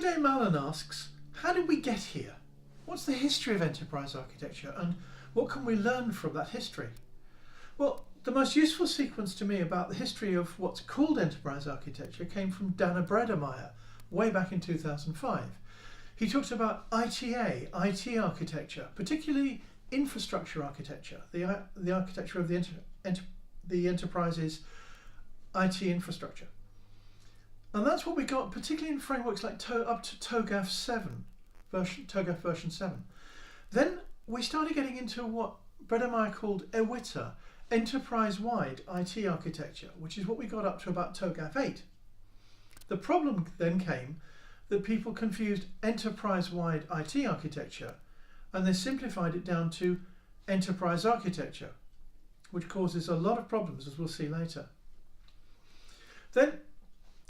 Today Malin asks, how did we get here? What's the history of enterprise architecture and what can we learn from that history? Well, the most useful sequence to me about the history of what's called enterprise architecture came from Dana Bredemeyer way back in 2005. He talks about IT architecture, particularly infrastructure architecture, the architecture of the enterprise's IT infrastructure. And that's what we got, particularly in frameworks like up to TOGAF 7, TOGAF version 7. Then we started getting into what Bredemeyer called EWITA, enterprise-wide IT architecture, which is what we got up to about TOGAF 8. The problem then came that people confused enterprise-wide IT architecture and they simplified it down to enterprise architecture, which causes a lot of problems, as we'll see later. Then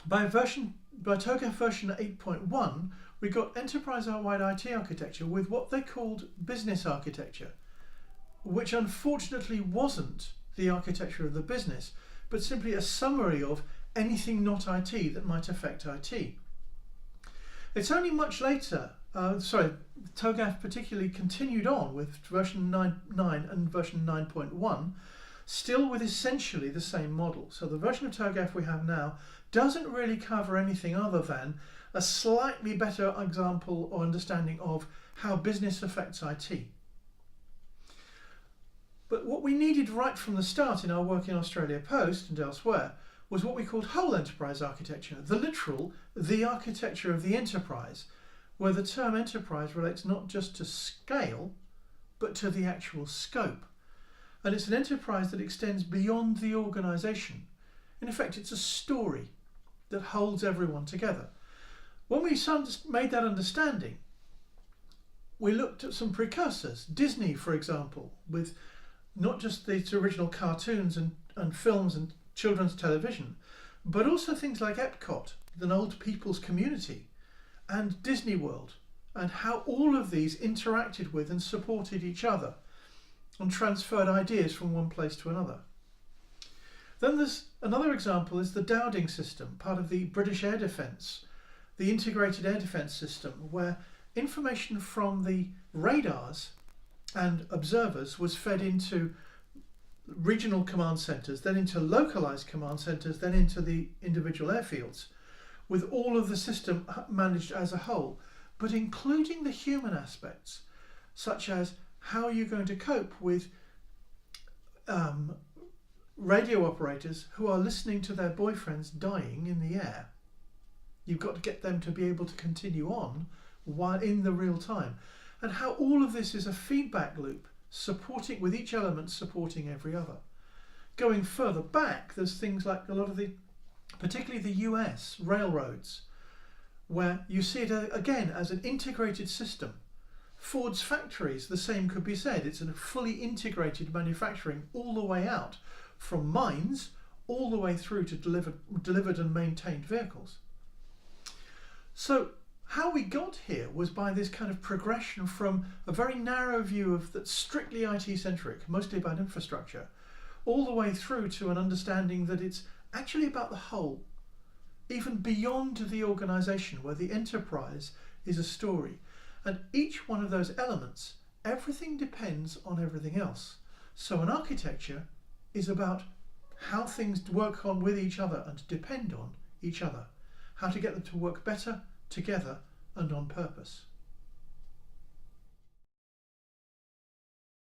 by TOGAF version 8.1, we got enterprise-wide IT architecture with what they called business architecture, which unfortunately wasn't the architecture of the business, but simply a summary of anything not IT that might affect IT. It's only much later, TOGAF particularly continued on with version 9 and version 9.1, still with essentially the same model. So the version of TOGAF we have now doesn't really cover anything other than a slightly better example or understanding of how business affects IT. But what we needed right from the start in our work in Australia Post and elsewhere was what we called whole enterprise architecture, the architecture of the enterprise, where the term enterprise relates not just to scale, but to the actual scope. And it's an enterprise that extends beyond the organisation. In effect, it's a story that holds everyone together. When we made that understanding, we looked at some precursors. Disney, for example, with not just the original cartoons and films and children's television, but also things like Epcot, an old people's community, and Disney World, and how all of these interacted with and supported each other and transferred ideas from one place to another. Then there's another example is the Dowding system, part of the British Air Defence, the integrated air defence system, where information from the radars and observers was fed into regional command centres, then into localised command centres, then into the individual airfields, with all of the system managed as a whole, but including the human aspects, such as how you're going to cope with radio operators who are listening to their boyfriends dying in the air. You've got to get them to be able to continue on while in the real time. And how all of this is a feedback loop, supporting with each element supporting every other. Going further back, there's things like a lot of particularly the US railroads, where you see it again as an integrated system. Ford's factories, the same could be said. It's a fully integrated manufacturing all the way out, from mines all the way through to delivered and maintained vehicles. So how we got here was by this kind of progression from a very narrow view of that's strictly IT-centric, mostly about infrastructure, all the way through to an understanding that it's actually about the whole, even beyond the organisation, where the enterprise is a story. And each one of those elements, everything depends on everything else. So an architecture is about how things work on with each other and depend on each other, how to get them to work better together and on purpose.